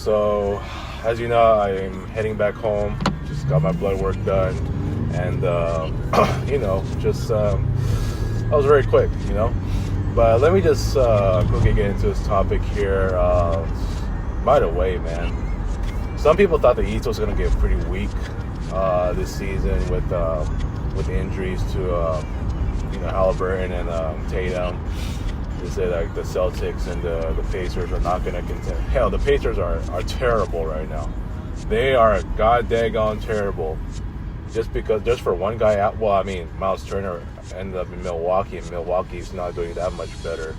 So, as you know, I'm heading back home. Just got my blood work done, and I was very quick, But let me just quickly get into this topic here. By the way, man, some people thought the East was going to get pretty weak this season with injuries to Halliburton and Tatum. They said like the Celtics and the Pacers are not going to contend. Hell, the Pacers are terrible right now. They are god daggone terrible. Just for one guy out. Well, I mean, Miles Turner ended up in Milwaukee, and Milwaukee's not doing that much better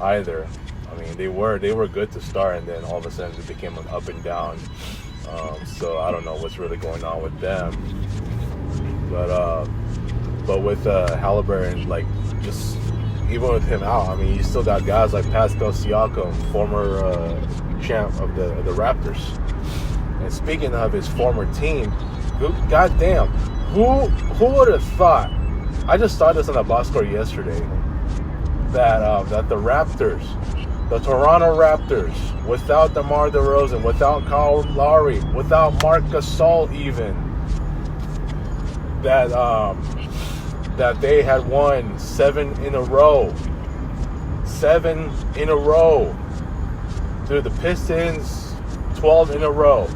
either. I mean, they were good to start, and then all of a sudden it became an up and down. So I don't know what's really going on with them. But with Halliburton, like, just even with him out, I mean, you still got guys like Pascal Siakam, former champ of the Raptors. And speaking of his former team, goddamn, who would have thought? I just saw this on the box score yesterday that the Raptors, the Toronto Raptors, without DeMar DeRozan, without Kyle Lowry, without Marc Gasol, even that they had won 7 in a row. 7 in a row. Dude, the Pistons 12 in a row.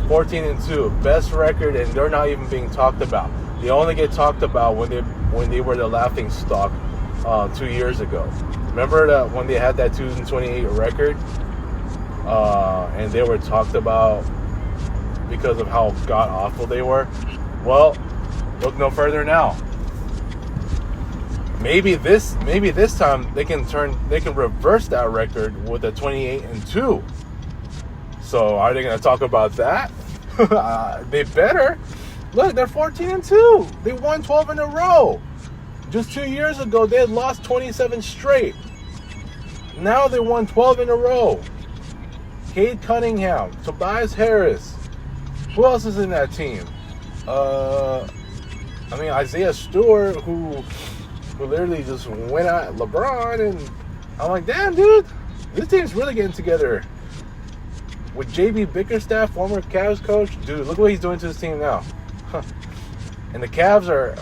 14-2, best record, and they're not even being talked about. They only get talked about when they were the laughing stock 2 years ago. Remember that when they had that 2-28 record, and they were talked about because of how god awful they were. Well, look no further now. Maybe this time they can reverse that record with a 28-2. So are they going to talk about that? They better. Look, they're 14-2. They won 12 in a row. Just 2 years ago, they had lost 27 straight. Now they won 12 in a row. Cade Cunningham, Tobias Harris. Who else is in that team? Isaiah Stewart, who literally just went at LeBron, and I'm like, damn, dude, this team's really getting together. With JB Bickerstaff, former Cavs coach, dude, look what he's doing to his team now. And the Cavs are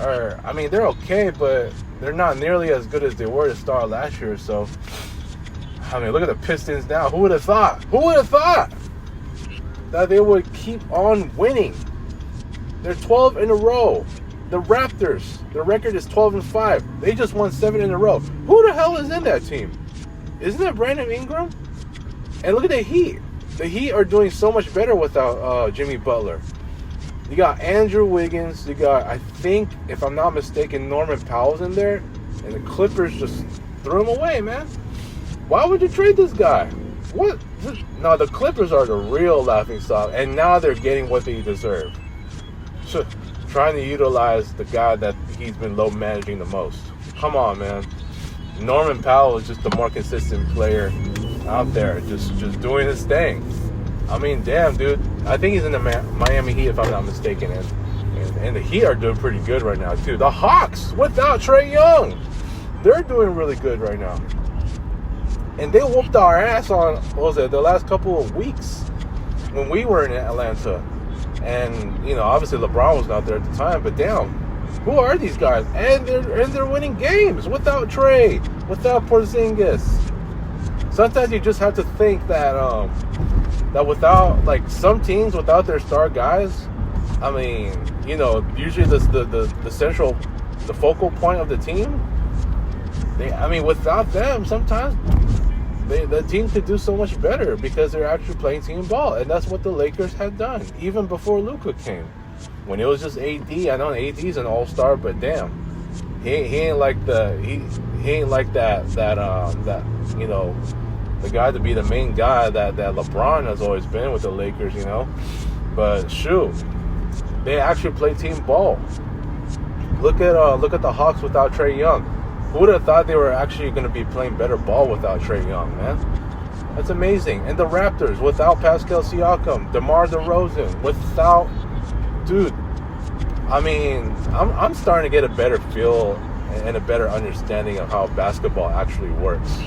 they're okay, but they're not nearly as good as they were to start last year. So, look at the Pistons now. Who would have thought? Who would have thought that they would keep on winning? They're 12 in a row. The Raptors, their record is 12-5. They just won 7 in a row. Who the hell is in that team? Isn't it Brandon Ingram? And look at the Heat. The Heat are doing so much better without Jimmy Butler. You got Andrew Wiggins. You got, I think, if I'm not mistaken, Norman Powell's in there. And the Clippers just threw him away, man. Why would you trade this guy? What? No, the Clippers are the real laughingstock. And now they're getting what they deserve. Trying to utilize the guy that he's been low managing the most. Come on, man. Norman Powell is just the more consistent player out there, just doing his thing. I mean, damn, dude. I think he's in the Miami Heat, if I'm not mistaken. And the Heat are doing pretty good right now, too. The Hawks, without Trae Young, they're doing really good right now. And they whooped our ass on, the last couple of weeks when we were in Atlanta. And, obviously LeBron was not there at the time, but damn, who are these guys? And they're winning games without Trae, without Porzingis. Sometimes you just have to think that that without, like, some teams without their star guys, usually the central, the focal point of the team, without them, sometimes the team could do so much better because they're actually playing team ball. And that's what the Lakers had done, even before Luka came. When it was just AD, I know AD's an all-star, but damn, he ain't like that, the guy to be the main guy that LeBron has always been with the Lakers, But shoot, they actually play team ball. Look at the Hawks without Trae Young. Who would have thought they were actually going to be playing better ball without Trae Young, man? That's amazing. And the Raptors without Pascal Siakam, DeMar DeRozan, without, dude. I'm starting to get a better feel and a better understanding of how basketball actually works.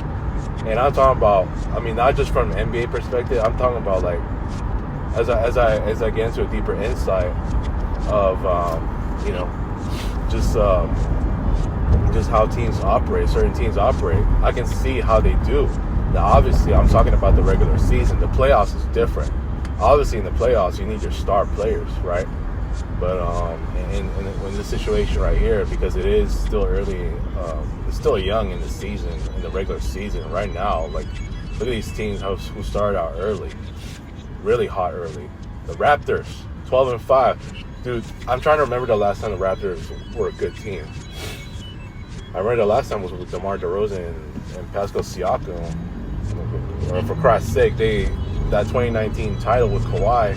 And I'm talking about, I mean, not just from an NBA perspective. I'm talking about like, as I get into a deeper insight of, you know, just how teams operate, certain teams operate. I can see how they do. Now, obviously, I'm talking about the regular season. The playoffs is different. Obviously, in the playoffs, you need your star players, right? But in this situation right here, because it is still early, it's still young in the season, in the regular season right now. Like, look at these teams who started out early, really hot early. The Raptors, 12-5. Dude, I'm trying to remember the last time the Raptors were a good team. I remember the last time was with DeMar DeRozan and Pascal Siakam. Or for Christ's sake, that 2019 title with Kawhi.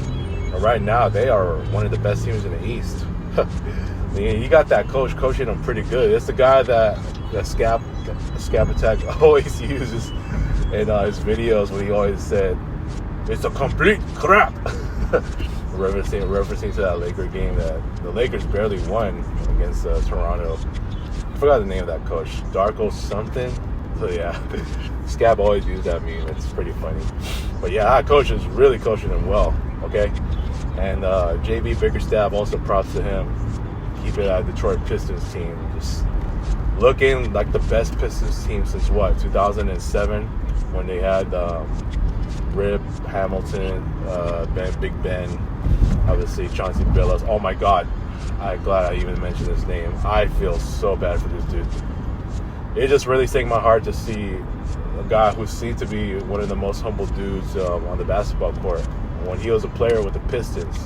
And right now, they are one of the best teams in the East. I mean, you got that coach coaching them pretty good. It's the guy that Scab Attack always uses in his videos when he always said, "It's a complete crap." referencing to that Laker game that the Lakers barely won against Toronto. I forgot the name of that coach. Darko something. So yeah, Scab always used that meme. It's pretty funny. But yeah, that coach is really coaching them well. Okay, and JB Bickerstaff, also props to him. Keeping that Detroit Pistons team just looking like the best Pistons team since what, 2007, when they had Rip, Hamilton, Big Ben, obviously Chauncey Billups. Oh my God, I'm glad I even mentioned his name. I feel so bad for this dude. It just really sank my heart to see a guy who seemed to be one of the most humble dudes on the basketball court when he was a player with the Pistons.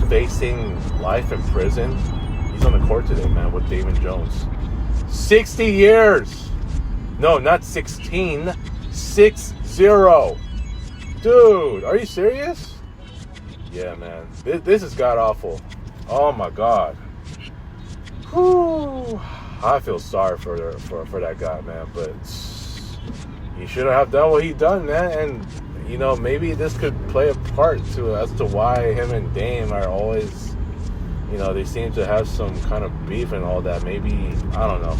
Facing life in prison. He's on the court today, man, with Damon Jones. 60 years. No, not 16. 6-0. Dude, are you serious? Yeah, man. This is god-awful. Oh, my God. Whew. I feel sorry for that guy, man. But he shouldn't have done what he done, man. And, you know, maybe this could play a part as to why him and Dame are always, you know, they seem to have some kind of beef and all that. Maybe, I don't know.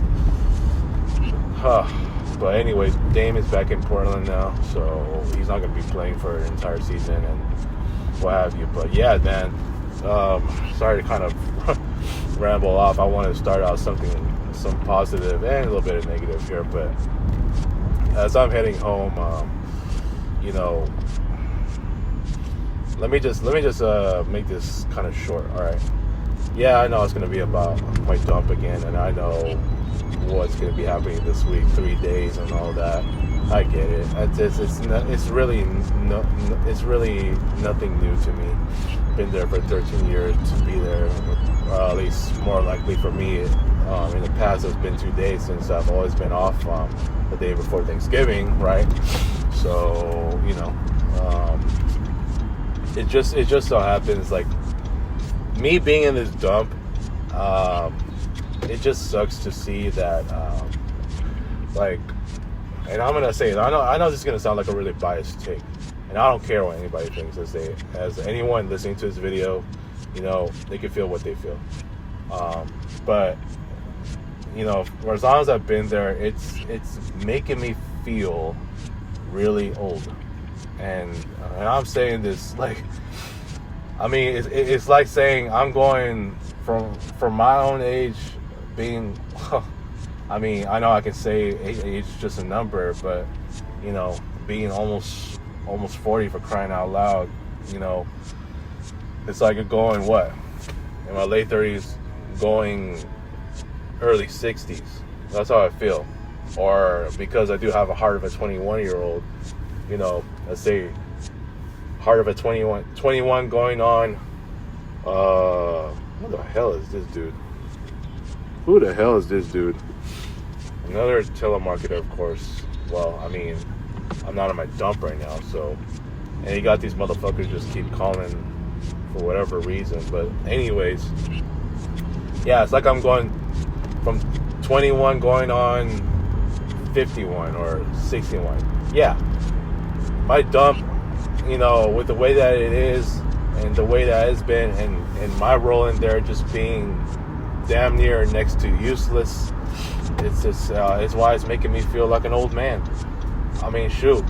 But anyways, Dame is back in Portland now, so he's not going to be playing for an entire season and what have you. But yeah, man, sorry to kind of ramble off. I wanted to start out some positive and a little bit of negative here, but as I'm heading home, you know, let me just make this kind of short. All right. Yeah, I know it's going to be about my dump again, and I know what's going to be happening this week, 3 days and all that. I get it. It's really nothing new to me. Been there for 13 years to be there, at least more likely for me. In the past, it's been 2 days since I've always been off the day before Thanksgiving, right? So, you know, it just so happens, like, me being in this dump, it just sucks to see that, like, and I'm gonna say it. I know this is gonna sound like a really biased take, and I don't care what anybody thinks. As anyone listening to this video, you know, they can feel what they feel. But you know, for as long as I've been there, it's making me feel really old, and I'm saying this like, I mean, it's like saying I'm going from my own age being. I mean, I know I can say age is just a number, but you know, being almost 40 for crying out loud, you know, it's like you're going what? In my late 30s, going early 60s. That's how I feel. Or because I do have a heart of a 21-year-old, you know, let's say heart of a 21 going on. Who the hell is this dude? Who the hell is this dude? Another telemarketer, of course. Well, I mean, I'm not on my dump right now, so. And you got these motherfuckers just keep calling for whatever reason. But anyways, yeah, it's like I'm going from 21 going on 51 or 61. Yeah. My dump, you know, with the way that it is and the way that it's been and my role in there just being damn near next to useless. it's why it's making me feel like an old man. I mean, shoot,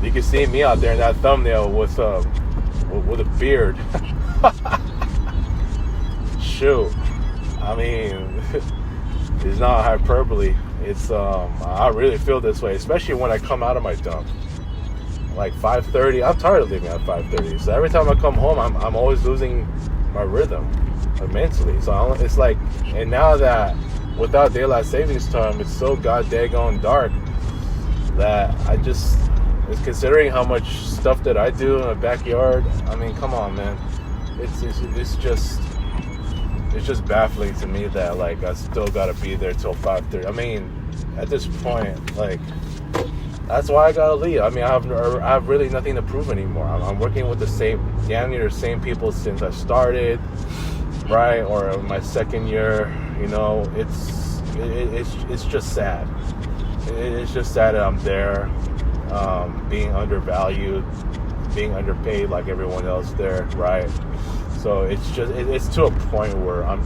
you can see me out there in that thumbnail with a beard. Shoot, I mean, it's not hyperbole. It's I really feel this way, especially when I come out of my dump. Like 5:30, I'm tired of leaving at 5:30. So every time I come home, I'm always losing my rhythm, mentally. So it's like, and now that without daylight savings time, it's so goddamn dark that it's considering how much stuff that I do in the backyard. I mean, come on, man. It's just baffling to me that like I still gotta be there till 5:30. I mean, at this point, like, that's why I gotta leave. I mean, I have really nothing to prove anymore. I'm working with damn near the same people since I started, right? Or my second year. You know, it's just sad. It's just sad that I'm there, being undervalued, being underpaid like everyone else there, right? So it's to a point where I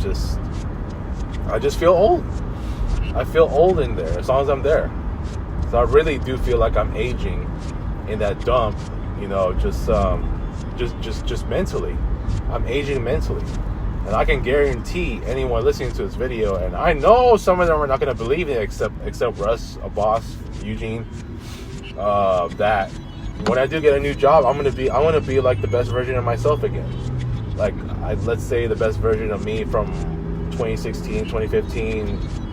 just feel old. I feel old in there as long as I'm there. So I really do feel like I'm aging in that dump, you know, just mentally. I'm aging mentally. And I can guarantee anyone listening to this video, and I know some of them are not going to believe it except Russ, a boss, Eugene, that when I do get a new job, I want to be like the best version of myself again. Like, let's say the best version of me from 2016, 2015,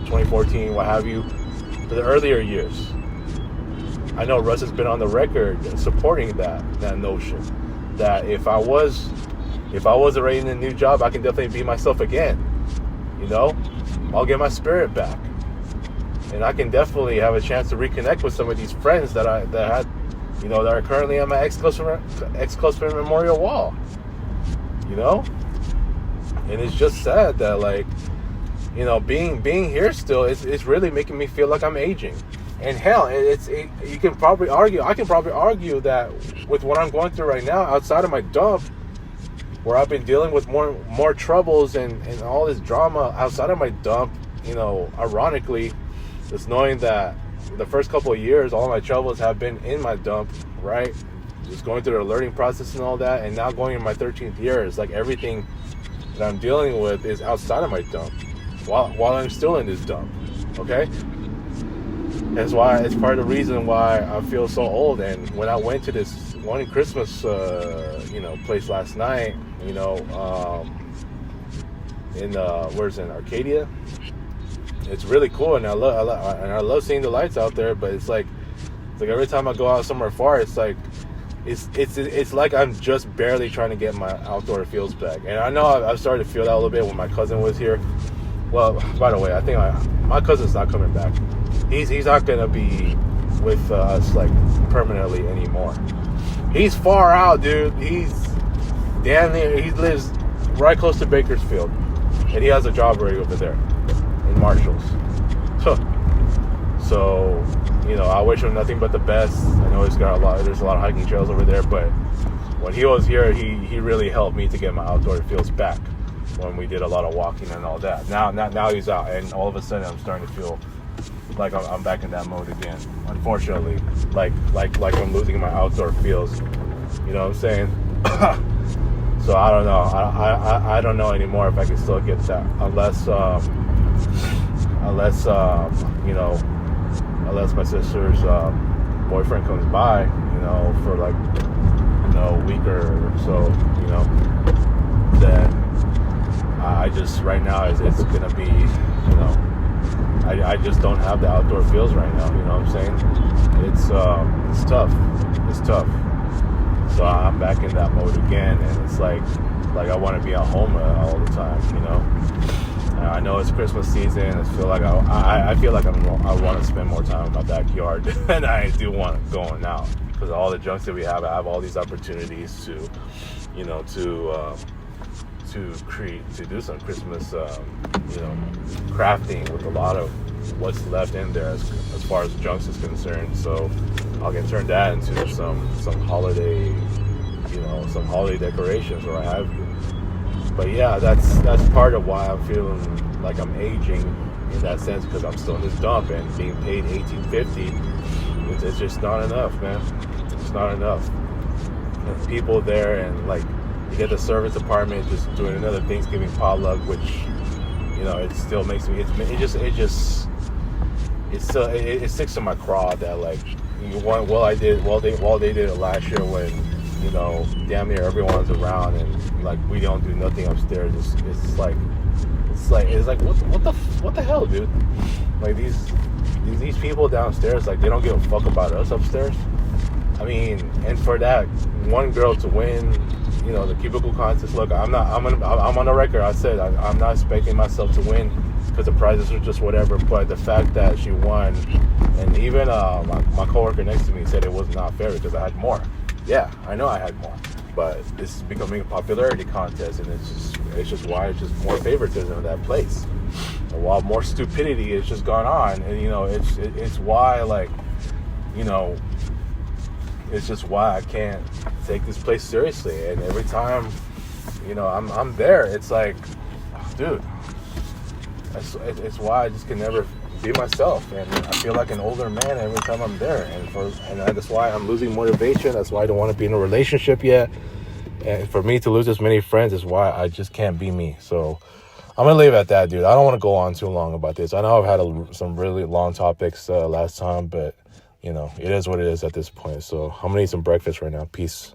2014, what have you, to the earlier years. I know Russ has been on the record supporting that notion that if I was already in a new job, I can definitely be myself again. You know, I'll get my spirit back, and I can definitely have a chance to reconnect with some of these friends that had, you know, that are currently on my ex-close friend memorial wall. You know, and it's just sad that, like, you know, being here still is really making me feel like I'm aging. And hell, you can probably argue. I can probably argue that with what I'm going through right now, outside of my dump, where I've been dealing with more troubles and all this drama outside of my dump, you know, ironically, just knowing that the first couple of years, all my troubles have been in my dump, right? Just going through the learning process and all that, and now going in my 13th year, it's like everything that I'm dealing with is outside of my dump, while I'm still in this dump, okay? That's why it's part of the reason why I feel so old. And when I went to this one Christmas, place last night, you know, where's in Arcadia, it's really cool, and I love seeing the lights out there. But it's like every time I go out somewhere far, it's like it's like I'm just barely trying to get my outdoor feels back. And I know I've started to feel that a little bit when my cousin was here. Well, by the way, I think my cousin's not coming back. He's not gonna be with us like permanently anymore. He's far out, dude. He's damn near. He lives right close to Bakersfield, and he has a job right over there in Marshalls. So, you know, I wish him nothing but the best. I know there's a lot of hiking trails over there, but when he was here, he really helped me to get my outdoor feels back when we did a lot of walking and all that. Now he's out, and all of a sudden I'm starting to feel like I'm back in that mode again. Unfortunately, like I'm losing my outdoor feels. You know what I'm saying? So I don't know. I don't know anymore if I can still get that, unless my sister's boyfriend comes by, you know, for like, you know, a week or so, you know, then I just, right now it's gonna be, you know, I just don't have the outdoor feels right now, you know what I'm saying? It's tough. It's tough. So I'm back in that mode again, and it's like I want to be at home all the time, you know? I know it's Christmas season. I feel like I want to spend more time in my backyard than I do want going out, because all the junks that we have, I have all these opportunities to, you know, to do some Christmas, crafting with a lot of what's left in there as far as junks is concerned. So I can turn that into some holiday, some holiday decorations or what have you. But yeah, that's part of why I'm feeling like I'm aging in that sense, because I'm still in this dump and being paid $18.50. It's just not enough, man. It's not enough. And people there, and like you get the service department just doing another Thanksgiving potluck, which it still makes me. It sticks to my craw that like they did it last year when damn near everyone's around and like we don't do nothing upstairs. It's like what the hell, dude? Like these people downstairs, like they don't give a fuck about us upstairs. I mean, and for that one girl to win, the cubicle contest. Look, I'm on the record. I said I'm not expecting myself to win because the prizes are just whatever. But the fact that she won, and even my coworker next to me said it was not fair because I had more. Yeah, I know I had more, but this is becoming a popularity contest, and it's just why it's just more favoritism in that place. And while more stupidity has just gone on, and it's why it's just why I can't take this place seriously. And every time, I'm there, it's like, dude, it's why I just can never be myself. And I feel like an older man every time I'm there. And that's why I'm losing motivation. That's why I don't want to be in a relationship yet. And for me to lose this many friends is why I just can't be me. So I'm going to leave it at that, dude. I don't want to go on too long about this. I know I've had some really long topics last time, but it is what it is at this point. So I'm going to eat some breakfast right now. Peace.